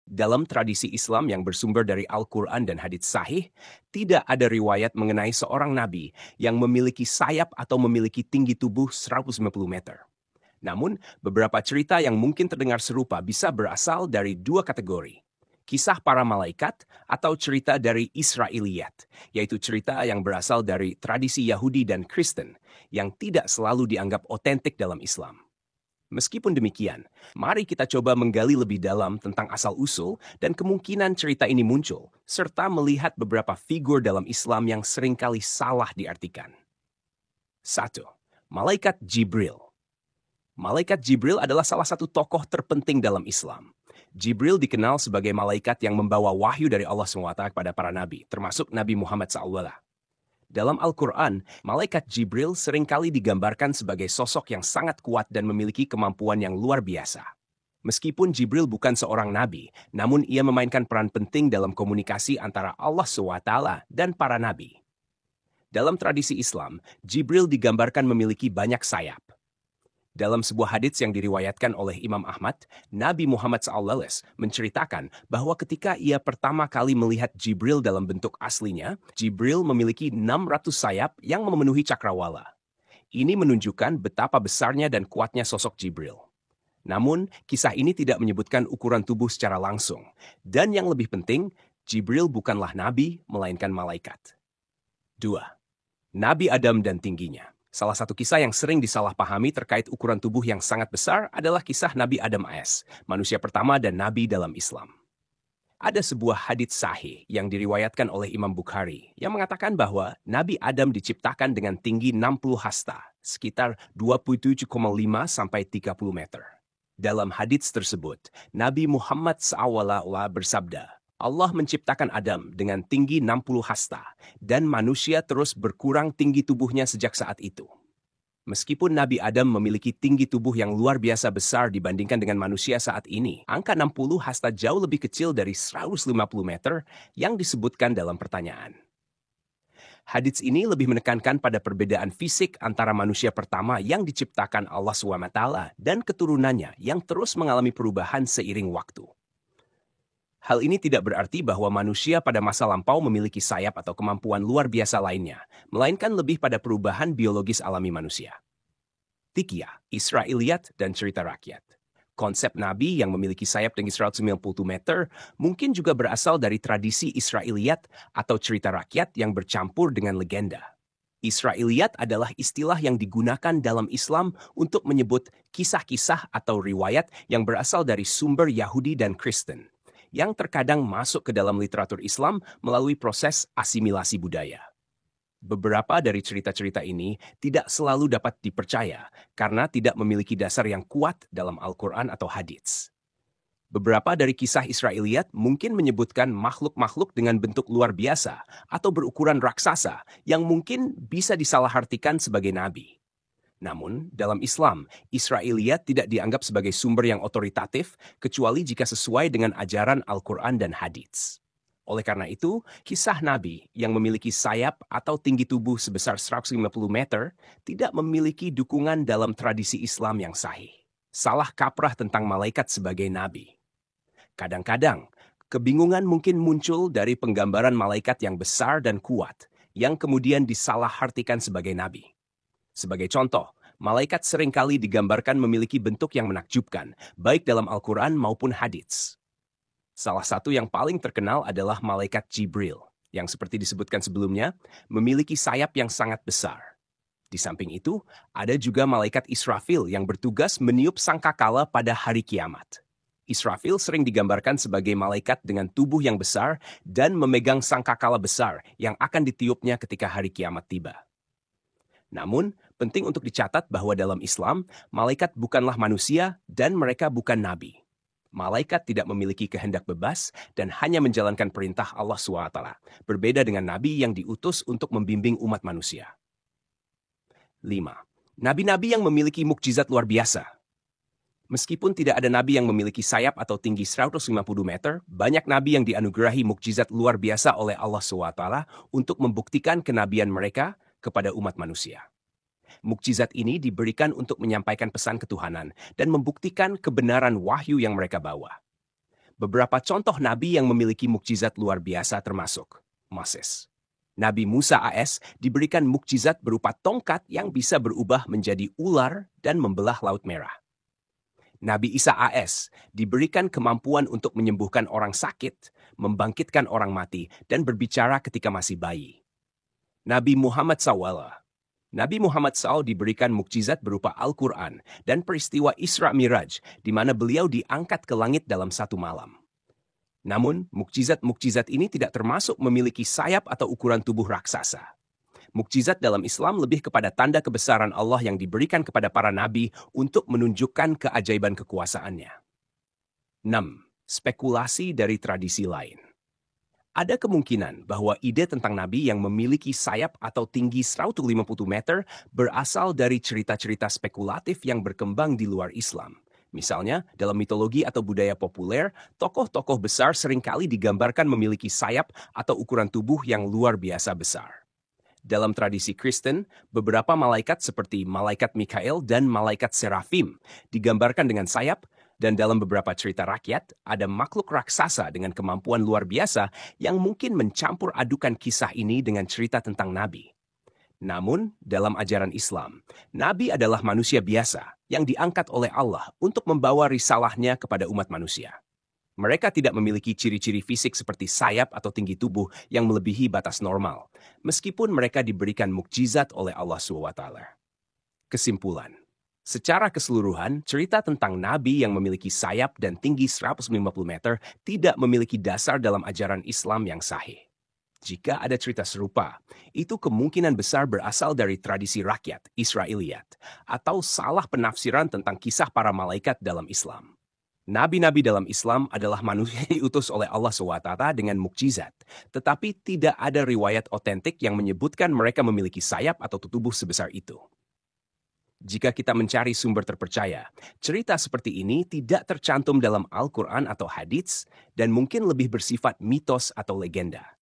Dalam tradisi Islam yang bersumber dari Al-Quran dan hadits sahih, tidak ada riwayat mengenai seorang nabi yang memiliki sayap atau memiliki tinggi tubuh 150 meter. Namun, beberapa cerita yang mungkin terdengar serupa bisa berasal dari dua kategori. Kisah para malaikat atau cerita dari Israiliyat, yaitu cerita yang berasal dari tradisi Yahudi dan Kristen yang tidak selalu dianggap otentik dalam Islam. Meskipun demikian, mari kita coba menggali lebih dalam tentang asal-usul dan kemungkinan cerita ini muncul, serta melihat beberapa figur dalam Islam yang seringkali salah diartikan. 1. Malaikat Jibril. Malaikat Jibril adalah salah satu tokoh terpenting dalam Islam. Jibril dikenal sebagai malaikat yang membawa wahyu dari Allah SWT kepada para nabi, termasuk Nabi Muhammad SAW. Dalam Al-Quran, malaikat Jibril seringkali digambarkan sebagai sosok yang sangat kuat dan memiliki kemampuan yang luar biasa. Meskipun Jibril bukan seorang nabi, namun ia memainkan peran penting dalam komunikasi antara Allah SWT dan para nabi. Dalam tradisi Islam, Jibril digambarkan memiliki banyak sayap. Dalam sebuah hadits yang diriwayatkan oleh Imam Ahmad, Nabi Muhammad SAW menceritakan bahwa ketika ia pertama kali melihat Jibril dalam bentuk aslinya, Jibril memiliki 600 sayap yang memenuhi cakrawala. Ini menunjukkan betapa besarnya dan kuatnya sosok Jibril. Namun, kisah ini tidak menyebutkan ukuran tubuh secara langsung. Dan yang lebih penting, Jibril bukanlah nabi, melainkan malaikat. 2. Nabi Adam dan tingginya. Salah satu kisah yang sering disalahpahami terkait ukuran tubuh yang sangat besar adalah kisah Nabi Adam AS, manusia pertama dan nabi dalam Islam. Ada sebuah hadits sahih yang diriwayatkan oleh Imam Bukhari yang mengatakan bahwa Nabi Adam diciptakan dengan tinggi 60 hasta, sekitar 27,5 sampai 30 meter. Dalam hadits tersebut, Nabi Muhammad SAW bersabda, Allah menciptakan Adam dengan tinggi 60 hasta, dan manusia terus berkurang tinggi tubuhnya sejak saat itu. Meskipun Nabi Adam memiliki tinggi tubuh yang luar biasa besar dibandingkan dengan manusia saat ini, angka 60 hasta jauh lebih kecil dari 150 meter yang disebutkan dalam pertanyaan. Hadits ini lebih menekankan pada perbedaan fisik antara manusia pertama yang diciptakan Allah SWT dan keturunannya yang terus mengalami perubahan seiring waktu. Hal ini tidak berarti bahwa manusia pada masa lampau memiliki sayap atau kemampuan luar biasa lainnya, melainkan lebih pada perubahan biologis alami manusia. 3. Israiliyat dan cerita rakyat. Konsep nabi yang memiliki sayap tinggi 190 meter mungkin juga berasal dari tradisi Israiliyat atau cerita rakyat yang bercampur dengan legenda. Israiliyat adalah istilah yang digunakan dalam Islam untuk menyebut kisah-kisah atau riwayat yang berasal dari sumber Yahudi dan Kristen, yang terkadang masuk ke dalam literatur Islam melalui proses asimilasi budaya. Beberapa dari cerita-cerita ini tidak selalu dapat dipercaya karena tidak memiliki dasar yang kuat dalam Al-Quran atau hadits. Beberapa dari kisah Israiliyat mungkin menyebutkan makhluk-makhluk dengan bentuk luar biasa atau berukuran raksasa yang mungkin bisa disalahartikan sebagai nabi. Namun, dalam Islam, Israiliyat tidak dianggap sebagai sumber yang otoritatif kecuali jika sesuai dengan ajaran Al-Quran dan hadits. Oleh karena itu, kisah Nabi yang memiliki sayap atau tinggi tubuh sebesar 150 meter tidak memiliki dukungan dalam tradisi Islam yang sahih. Salah kaprah tentang malaikat sebagai nabi. Kadang-kadang, kebingungan mungkin muncul dari penggambaran malaikat yang besar dan kuat yang kemudian disalahartikan sebagai nabi. Sebagai contoh, malaikat seringkali digambarkan memiliki bentuk yang menakjubkan, baik dalam Al-Quran maupun hadits. Salah satu yang paling terkenal adalah malaikat Jibril, yang seperti disebutkan sebelumnya, memiliki sayap yang sangat besar. Di samping itu, ada juga malaikat Israfil yang bertugas meniup sangkakala pada hari kiamat. Israfil sering digambarkan sebagai malaikat dengan tubuh yang besar dan memegang sangkakala besar yang akan ditiupnya ketika hari kiamat tiba. Namun, penting untuk dicatat bahwa dalam Islam, malaikat bukanlah manusia dan mereka bukan nabi. Malaikat tidak memiliki kehendak bebas dan hanya menjalankan perintah Allah SWT, berbeda dengan nabi yang diutus untuk membimbing umat manusia. 5. Nabi-nabi yang memiliki mukjizat luar biasa. Meskipun tidak ada nabi yang memiliki sayap atau tinggi 150 meter, banyak nabi yang dianugerahi mukjizat luar biasa oleh Allah SWT untuk membuktikan kenabian mereka kepada umat manusia. Mukjizat ini diberikan untuk menyampaikan pesan ketuhanan dan membuktikan kebenaran wahyu yang mereka bawa. Beberapa contoh nabi yang memiliki mukjizat luar biasa termasuk Moses. Nabi Musa AS diberikan mukjizat berupa tongkat yang bisa berubah menjadi ular dan membelah Laut Merah. Nabi Isa AS diberikan kemampuan untuk menyembuhkan orang sakit, membangkitkan orang mati, dan berbicara ketika masih bayi. Nabi Muhammad SAW. Nabi Muhammad SAW diberikan mukjizat berupa Al-Quran dan peristiwa Isra Miraj, di mana beliau diangkat ke langit dalam satu malam. Namun, mukjizat-mukjizat ini tidak termasuk memiliki sayap atau ukuran tubuh raksasa. Mukjizat dalam Islam lebih kepada tanda kebesaran Allah yang diberikan kepada para nabi untuk menunjukkan keajaiban kekuasaannya. 6. Spekulasi dari tradisi lain. Ada kemungkinan bahwa ide tentang nabi yang memiliki sayap atau tinggi 150 meter berasal dari cerita-cerita spekulatif yang berkembang di luar Islam. Misalnya, dalam mitologi atau budaya populer, tokoh-tokoh besar seringkali digambarkan memiliki sayap atau ukuran tubuh yang luar biasa besar. Dalam tradisi Kristen, beberapa malaikat seperti malaikat Mikael dan malaikat Serafim digambarkan dengan sayap, dan dalam beberapa cerita rakyat, ada makhluk raksasa dengan kemampuan luar biasa yang mungkin mencampur adukan kisah ini dengan cerita tentang nabi. Namun, dalam ajaran Islam, nabi adalah manusia biasa yang diangkat oleh Allah untuk membawa risalahnya kepada umat manusia. Mereka tidak memiliki ciri-ciri fisik seperti sayap atau tinggi tubuh yang melebihi batas normal, meskipun mereka diberikan mukjizat oleh Allah SWT. Kesimpulan. Secara keseluruhan, cerita tentang nabi yang memiliki sayap dan tinggi 150 meter tidak memiliki dasar dalam ajaran Islam yang sahih. Jika ada cerita serupa, itu kemungkinan besar berasal dari tradisi rakyat, Israiliyat, atau salah penafsiran tentang kisah para malaikat dalam Islam. Nabi-nabi dalam Islam adalah manusia yang diutus oleh Allah SWT dengan mukjizat, tetapi tidak ada riwayat otentik yang menyebutkan mereka memiliki sayap atau tubuh sebesar itu. Jika kita mencari sumber terpercaya, cerita seperti ini tidak tercantum dalam Al-Quran atau hadits dan mungkin lebih bersifat mitos atau legenda.